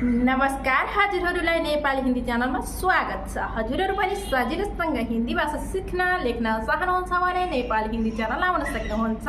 नमस्कार, हजुरहरूलाई नेपाली हिन्दी च्यानलमा स्वागत छ। हजुरहरू पनि सजिलोसँग हिन्दी भाषा सीखना लेख्न चाहनुहुन्छ भने नेपाली हिन्दी च्यानल आउन सक्नुहुन्छ।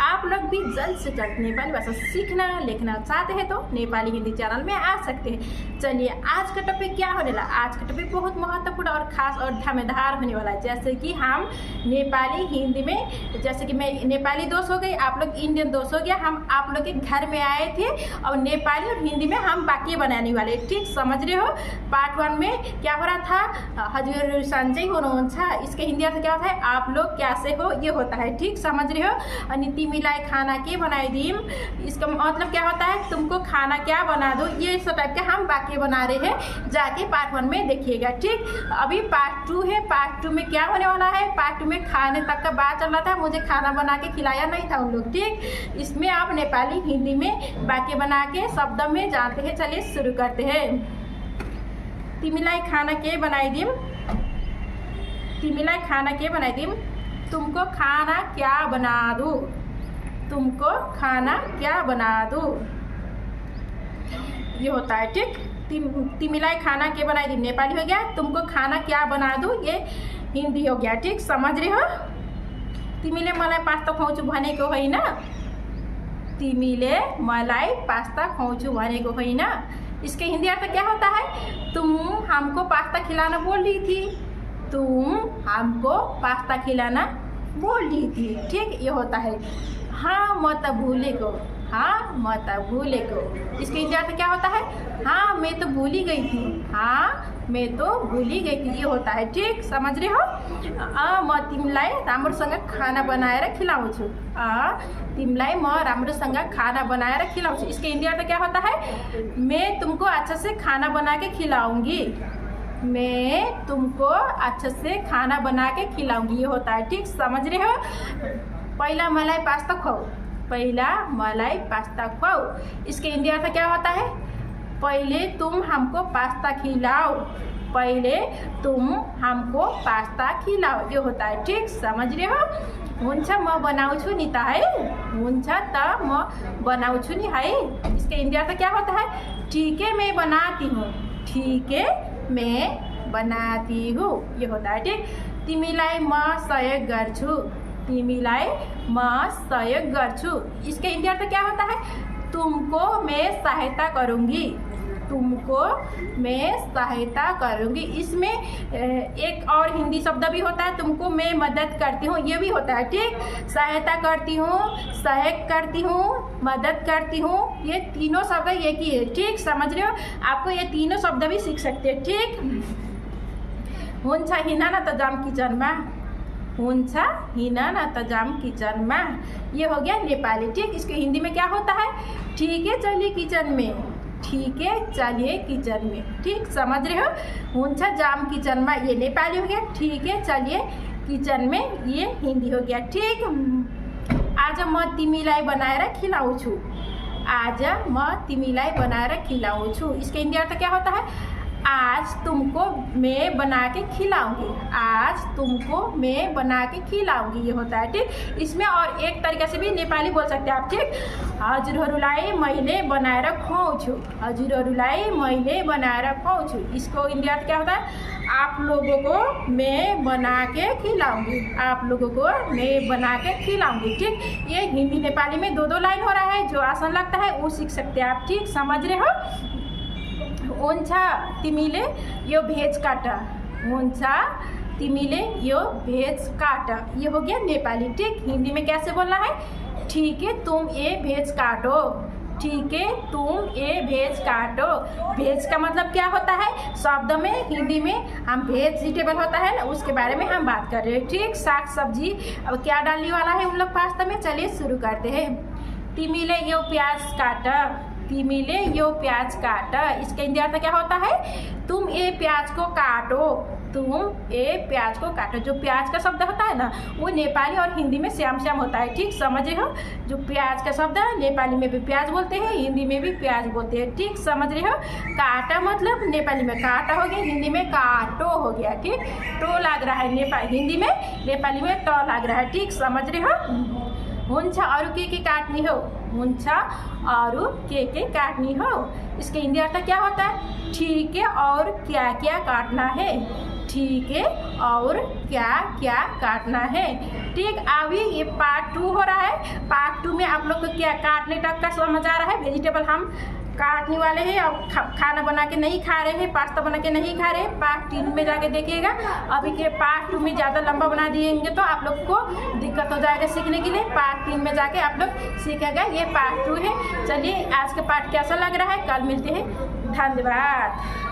आप लोग भी जल्द से जल्द नेपाली भाषा सीखना लिखना चाहते हैं तो नेपाली हिंदी चैनल में आ सकते हैं। चलिए, आज का टॉपिक क्या होने वाला? आज का टॉपिक बहुत महत्वपूर्ण और खास और धमाकेदार होने वाला है। जैसे कि हम नेपाली हिंदी में, जैसे कि मैं नेपाली दोस्त हो गई, आप लोग इंडियन दोस्त हो गया, हम आप लोग के घर में आए थे और नेपाली और हिंदी में हम वाक्य बनाने वाले, ठीक समझ रहे हो। पार्ट 1 में क्या हो रहा था? हजुर सन्चै हुनुहुन्छ, इसके हिंदी अर्थ क्या होता है? आप लोग कैसे हो, ये होता है, ठीक समझ रहे हो। अनि तिमीलाई खाना के बनाइदिम, इसका मतलब क्या होता है? तुमको खाना क्या बना दो, ये सब टाइप के हम वाक्य बना रहे हैं। जाके पार्ट 1 में देखिएगा, ठीक। अभी पार्ट 2 है। पार्ट 2 में क्या होने वाला है? पार्ट 2 में खाने तक का बात चल रहा था, मुझे खाना बना के खिलाया नहीं था उन लोग, ठीक। इसमें आप नेपाली हिंदी में वाक्य बना के शब्द में जानते हैं। चलिए शुरू करते हैं। तिमीलाई खाना के बनाइदिम, तिमीलाई खाना के बनाइदिम, तुमको खाना क्या बना दूँ, तुमको खाना क्या बना दूँ, ये होता है, ठीक। तिमीलाई खाना के बनाइदिम नेपाली हो गया, तुमको खाना क्या बना दूँ ये हिंदी हो गया, ठीक समझ रहे हो। तिमीले मलाई पास्ता खुवाउँछु भनेको होइन, तिमीले मलाई पास्ता खुवाउँछु भनेको होइन, इसके हिंदी अर्थ क्या होता है? तुम हमको पास्ता खिलाना बोल रही थी, तुम हमको पास्ता खिलाना बोल रही थी, ठीक। ये होता है। हाँ मत भूलेको, हाँ मत भूलेको, इसके हिंदी अर्थ क्या होता है? हाँ मैं तो भूल ही गई थी, हाँ मैं तो भूल ही गई थी, ये होता है, ठीक समझ रहे हो। म तिमीलाई राम्रोसँग खाना बनाएर खिलाउँछु, तिमीलाई म राम्रोसँग खाना बनाएर खिलाउँछु, इसके हिंदी अर्थ क्या होता है? मैं तुमको अच्छे से खाना बना के खिलाऊंगी, मैं तुमको अच्छे से खाना बना के खिलाऊंगी, ये होता है, ठीक समझ रहे हो। पहिला मलाई पास्ता खुवाऊ, पहिला मलाई पास्ता खुवाऊ, इसके हिंदी अर्थ क्या होता है? पहले तुम हमको पास्ता खिलाओ, पहले तुम हमको पास्ता खिलाओ, ये होता है, ठीक समझ रहे हो। हुन्छ म बनाउँछु नि त है, हुन्छ त म बनाउँछु नि है, इसके हिंदी अर्थ क्या होता है? ठीक है मैं बनाती हूँ, ठीक है मैं बनाती हूँ, ये होता है, ठीक। तिमीलाई म सहयोग गर्छु, तिमीलाई म सहयोग गर्छु, इसके हिंदी अर्थ क्या होता है? तुमको मैं सहायता करूँगी, तुमको मैं सहायता करूँगी। इसमें एक और हिंदी शब्द भी होता है, तुमको मैं मदद करती हूँ, ये भी होता है, ठीक। सहायता करती हूँ, सहयोग करती हूँ, मदद करती हूँ, ये तीनों शब्द एक ही है, ठीक समझ रहे हो। आपको ये तीनों शब्द भी सीख सकते हैं, ठीक। हुन्छ हिँड न त जाम किचनमा, हुन्छ हिँड न त जाम किचनमा, ये हो गया नेपाली, ठीक। इसके हिंदी में क्या होता है? ठीक है चलिए किचन में, ठीक है चलिए किचन में, ठीक समझ रहे हो। हुन्छ जाम किचन में, ये नेपाली हो गया, ठीक है चलिए किचन में, ये हिंदी हो गया, ठीक। आज म तिमीलाई बनाएर खिलाउँछु, आज म तिमीलाई बनाएर खिलाउँछु, इसके हिंदी अर्थ क्या होता है? आज तुमको मैं बना के खिलाऊंगी, आज तुमको मैं बना के खिलाऊंगी, ये होता है, ठीक। इसमें और एक तरीके से भी नेपाली बोल सकते हैं आप, ठीक। हजुरहरूलाई मैले बनाएर खुवाउँछु, हजुरहरूलाई मैले बनाएर खुवाउँछु, इसको हिंदी अर्थ क्या होता है? आप लोगों को मैं बना के खिलाऊंगी, आप लोगों को मैं बना के खिलाऊंगी, ठीक। ये हिंदी नेपाली में 2-2 लाइन हो रहा है, जो आसान लगता है वो सीख सकते हैं आप, ठीक समझ रहे हो। हुन्छ तिमीले यो भेज काट, हुन्छ तिमीले यो भेज काट, ये हो गया नेपाली, ठीक। हिंदी में कैसे बोलना है? ठीक है तुम ये भेज काटो, ठीक है तुम ये भेज काटो। भेज का मतलब क्या होता है? शब्द में हिंदी में हम वेजिटेबल होता है ना, उसके बारे में हम बात कर रहे हैं, ठीक। साग सब्जी अब क्या डालने वाला है उन लोग पास्ता में, चलिए शुरू करते हैं। तिमीले यो प्याज काट, तिमीले यो प्याज काट, इसका हिंदी अर्थ क्या होता है? तुम ये प्याज को काटो, तुम ये प्याज को काटो। जो प्याज का शब्द होता है ना, वो नेपाली और हिंदी में श्याम श्याम होता है, ठीक समझ रहे हो। जो प्याज का शब्द है नेपाली में भी प्याज बोलते हैं, हिंदी में भी प्याज बोलते हैं, ठीक समझ रहे हो। काटा मतलब नेपाली में काटा हो गया, हिंदी में काटो हो गया, ठीक। तो लग रहा है हिंदी में, नेपाली में तो लग रहा है, ठीक समझ रहे हो। हुन्छ अरू के काटनी हो, हुन्छ अरू के काटनी हो। इसके हिंदी अर्थ क्या होता है? ठीक है और क्या क्या काटना है, ठीक है और क्या क्या काटना है। ठीक, अभी ये पार्ट 2 हो रहा है। पार्ट 2 में आप लोग को क्या काटने तक का समझ आ रहा है। वेजिटेबल हम काटने वाले हैं और खाना बना के नहीं खा रहे हैं, पास्ता बना के नहीं खा रहे हैं। पार्ट 3 में जाके देखिएगा। अभी के पार्ट 2 में ज़्यादा लंबा बना दिएंगे तो आप लोग को दिक्कत हो जाएगा सीखने के लिए। पार्ट 3 में जाके आप लोग सीखेगा। ये पार्ट 2 है। चलिए आज का पार्ट कैसा लग रहा है, कल मिलते हैं। धन्यवाद।